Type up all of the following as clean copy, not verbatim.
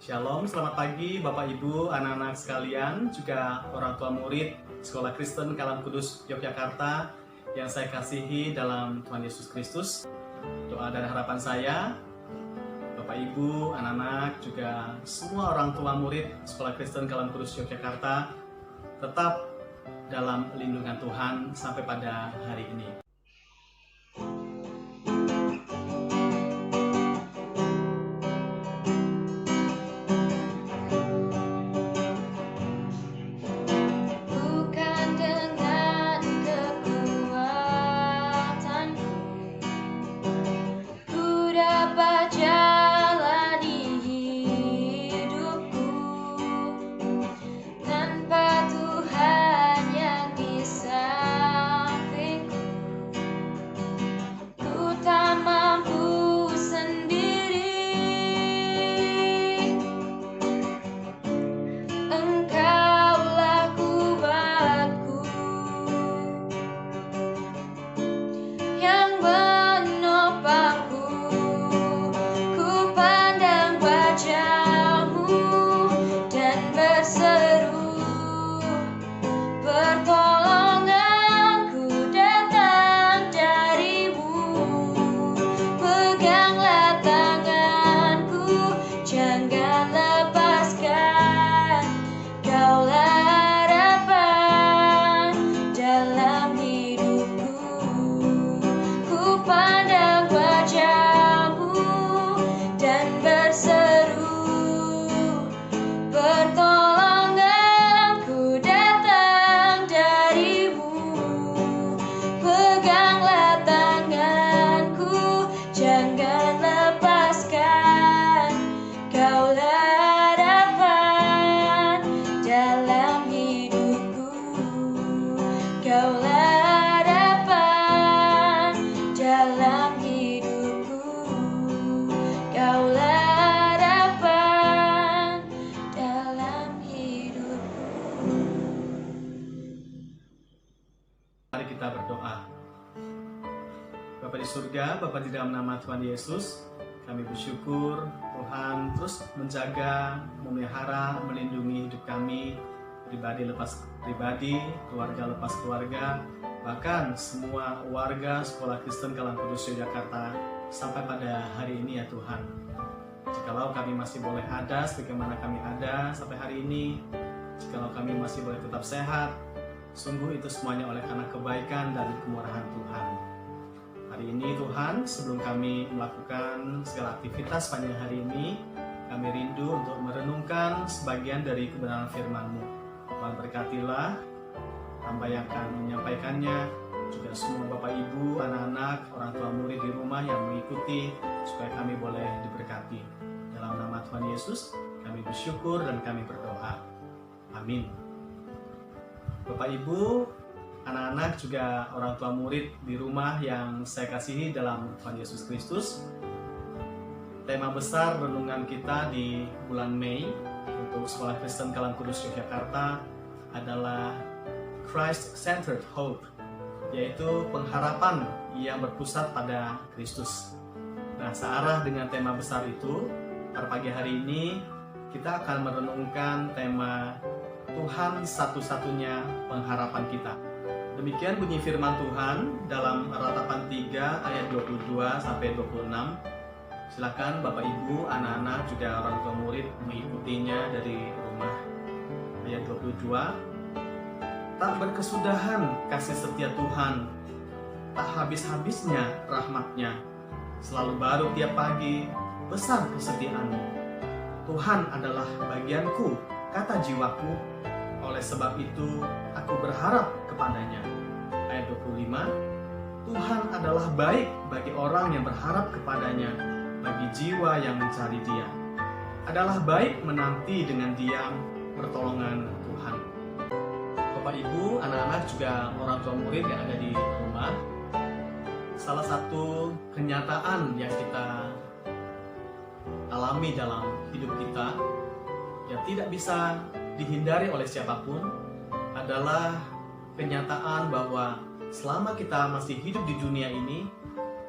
Shalom, selamat pagi Bapak Ibu, anak-anak sekalian, juga orang tua murid Sekolah Kristen Kalam Kudus Yogyakarta yang saya kasihi dalam Tuhan Yesus Kristus. Doa dan harapan saya, Bapak Ibu, anak-anak, juga semua orang tua murid Sekolah Kristen Kalam Kudus Yogyakarta tetap dalam lindungan Tuhan sampai pada hari ini. Mari kita berdoa. Bapa di surga, Bapa di dalam nama Tuhan Yesus, kami bersyukur Tuhan terus menjaga, memelihara, melindungi hidup kami, pribadi lepas pribadi, keluarga lepas keluarga, bahkan semua warga Sekolah Kristen Kalam Kudus Yogyakarta sampai pada hari ini ya Tuhan. Jikalau kami masih boleh ada sebagaimana kami ada sampai hari ini, jikalau kami masih boleh tetap sehat, sungguh itu semuanya oleh karena kebaikan dan kemurahan Tuhan. Hari ini Tuhan, sebelum kami melakukan segala aktivitas panjang hari ini, kami rindu untuk merenungkan sebagian dari kebenaran firman-Mu. Tuhan berkatilah hamba yang akan menyampaikannya, juga semua Bapak Ibu, anak-anak, orang tua murid di rumah yang mengikuti, supaya kami boleh diberkati. Dalam nama Tuhan Yesus, kami bersyukur dan kami berdoa. Amin. Bapak Ibu, anak-anak juga orang tua murid di rumah yang saya kasihi dalam Tuhan Yesus Kristus. Tema besar renungan kita di bulan Mei untuk Sekolah Kristen Kalam Kudus Yogyakarta adalah Christ-centered hope, yaitu pengharapan yang berpusat pada Kristus. Nah, searah dengan tema besar itu, pada pagi hari ini kita akan merenungkan tema Tuhan satu-satunya pengharapan kita. Demikian bunyi firman Tuhan dalam Ratapan 3 ayat 22 sampai 26. Silakan Bapak Ibu, anak-anak juga orang tua murid mengikutinya dari rumah. Ayat 22. Tak berkesudahan kasih setia Tuhan, tak habis-habisnya rahmat-Nya. Selalu baru tiap pagi, besar kesetiaan-Mu. Tuhan adalah bagianku, kata jiwaku, oleh sebab itu aku berharap kepadanya. Ayat 25, Tuhan adalah baik bagi orang yang berharap kepadanya, bagi jiwa yang mencari Dia. Adalah baik menanti dengan diam pertolongan Tuhan. Bapak Ibu, anak-anak juga orang tua murid yang ada di rumah, salah satu kenyataan yang kita alami dalam hidup kita yang tidak bisa dihindari oleh siapapun adalah kenyataan bahwa selama kita masih hidup di dunia ini,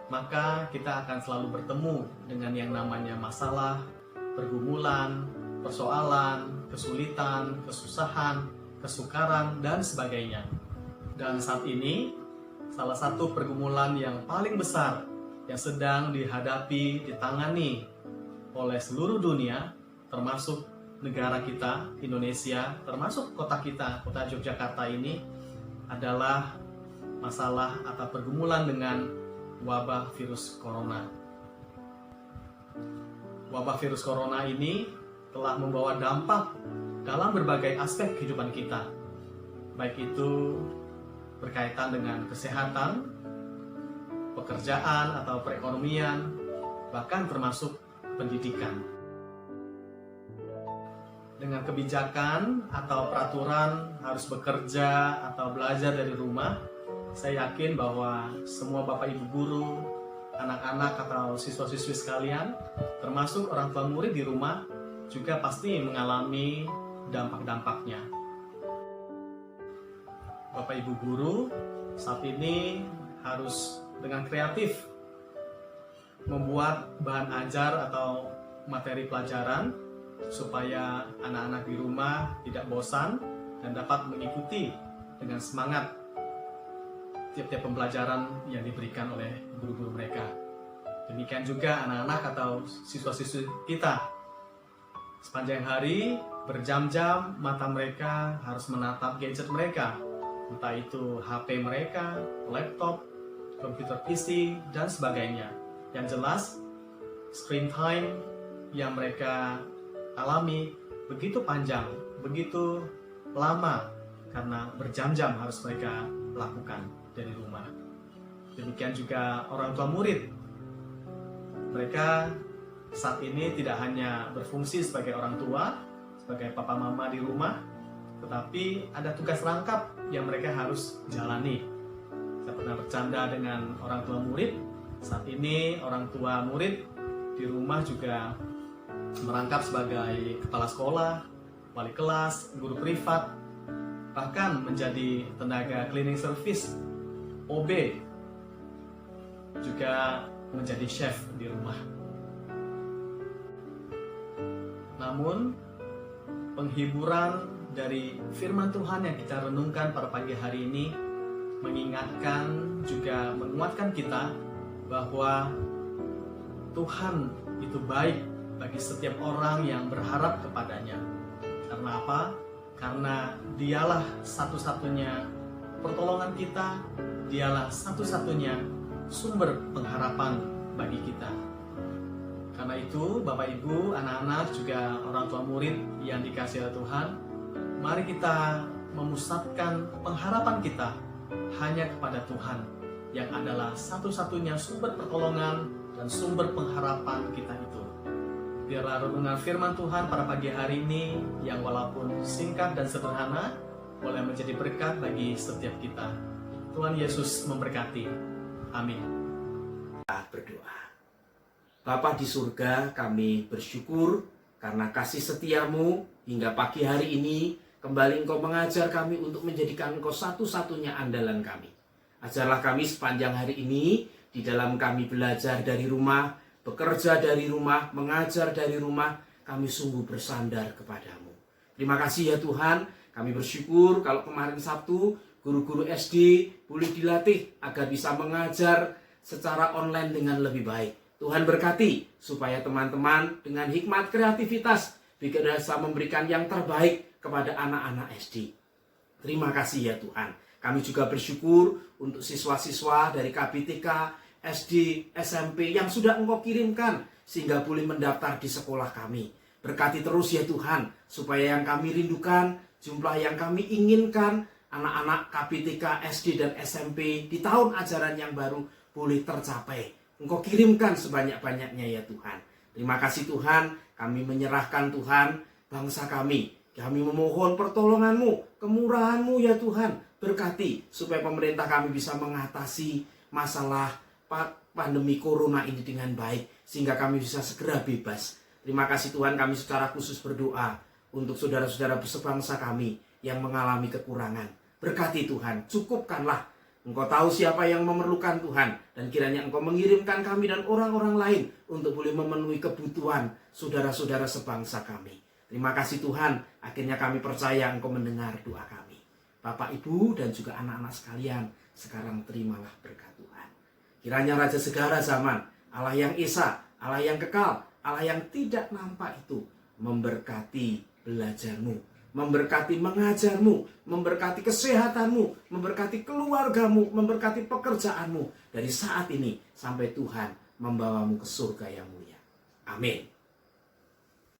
maka kita akan selalu bertemu dengan yang namanya masalah, pergumulan, persoalan, kesulitan, kesusahan, kesukaran, dan sebagainya. Dan saat ini, salah satu pergumulan yang paling besar yang sedang dihadapi, ditangani oleh seluruh dunia, termasuk negara kita, Indonesia, termasuk kota kita, kota Yogyakarta ini, adalah masalah atau pergumulan dengan wabah virus corona. Wabah virus corona ini telah membawa dampak dalam berbagai aspek kehidupan kita, baik itu berkaitan dengan kesehatan, pekerjaan atau perekonomian, bahkan termasuk pendidikan. Dengan kebijakan atau peraturan harus bekerja atau belajar dari rumah, saya yakin bahwa semua Bapak Ibu guru, anak-anak atau siswa-siswi sekalian, termasuk orang tua murid di rumah, juga pasti mengalami dampak-dampaknya. Bapak Ibu guru saat ini harus dengan kreatif membuat bahan ajar atau materi pelajaran supaya anak-anak di rumah tidak bosan dan dapat mengikuti dengan semangat tiap-tiap pembelajaran yang diberikan oleh guru-guru mereka. Demikian juga anak-anak atau siswa-siswi kita. Sepanjang hari, berjam-jam mata mereka harus menatap gadget mereka, entah itu HP mereka, laptop, komputer PC, dan sebagainya. Yang jelas, screen time yang mereka alami begitu panjang, begitu lama, karena berjam-jam harus mereka lakukan dari rumah. Demikian juga orang tua murid. Mereka saat ini tidak hanya berfungsi sebagai orang tua, sebagai papa mama di rumah, tetapi ada tugas rangkap yang mereka harus jalani. Saya pernah bercanda dengan orang tua murid. Saat ini orang tua murid di rumah juga merangkap sebagai kepala sekolah, wali kelas, guru privat, bahkan menjadi tenaga cleaning service, OB, juga menjadi chef di rumah. Namun, penghiburan dari firman Tuhan yang kita renungkan pada pagi hari ini mengingatkan juga menguatkan kita bahwa Tuhan itu baik bagi setiap orang yang berharap kepadanya. Karena apa? Karena dialah satu-satunya pertolongan kita, dialah satu-satunya sumber pengharapan bagi kita. Karena itu, Bapak Ibu, anak-anak, juga orang tua murid yang dikasihi oleh Tuhan, mari kita memusatkan pengharapan kita hanya kepada Tuhan, yang adalah satu-satunya sumber pertolongan dan sumber pengharapan kita itu. Biarlah renungan firman Tuhan pada pagi hari ini, yang walaupun singkat dan sederhana, boleh menjadi berkat bagi setiap kita. Tuhan Yesus memberkati. Amin. Berdoa. Bapa di surga, kami bersyukur karena kasih setiamu hingga pagi hari ini. Kembali Engkau mengajar kami untuk menjadikan Engkau satu-satunya andalan kami. Ajarlah kami sepanjang hari ini, di dalam kami belajar dari rumah, bekerja dari rumah, mengajar dari rumah, kami sungguh bersandar kepadamu. Terima kasih ya Tuhan, kami bersyukur kalau kemarin Sabtu, guru-guru SD boleh dilatih agar bisa mengajar secara online dengan lebih baik. Tuhan berkati supaya teman-teman dengan hikmat kreativitas bisa memberikan yang terbaik kepada anak-anak SD. Terima kasih ya Tuhan. Kami juga bersyukur untuk siswa-siswa dari KBTK, SD, SMP yang sudah Engkau kirimkan sehingga boleh mendaftar di sekolah kami. Berkati terus ya Tuhan, supaya yang kami rindukan, jumlah yang kami inginkan, anak-anak KBTK, SD, dan SMP di tahun ajaran yang baru boleh tercapai. Engkau kirimkan sebanyak-banyaknya ya Tuhan. Terima kasih Tuhan, kami menyerahkan Tuhan bangsa kami. Kami memohon pertolongan-Mu, kemurahan-Mu ya Tuhan. Berkati supaya pemerintah kami bisa mengatasi masalah pandemi corona ini dengan baik, sehingga kami bisa segera bebas. Terima kasih Tuhan, kami secara khusus berdoa untuk saudara-saudara sebangsa kami yang mengalami kekurangan. Berkati Tuhan, cukupkanlah. Engkau tahu siapa yang memerlukan Tuhan, dan kiranya Engkau mengirimkan kami dan orang-orang lain untuk boleh memenuhi kebutuhan saudara-saudara sebangsa kami. Terima kasih Tuhan, akhirnya kami percaya Engkau mendengar doa kami. Bapak, Ibu, dan juga anak-anak sekalian, sekarang terimalah berkat Tuhan. Kiranya Raja segala zaman, Allah yang esa, Allah yang kekal, Allah yang tidak nampak itu, memberkati belajarmu, memberkati mengajarmu, memberkati kesehatanmu, memberkati keluargamu, memberkati pekerjaanmu dari saat ini sampai Tuhan membawamu ke surga yang mulia. Amin.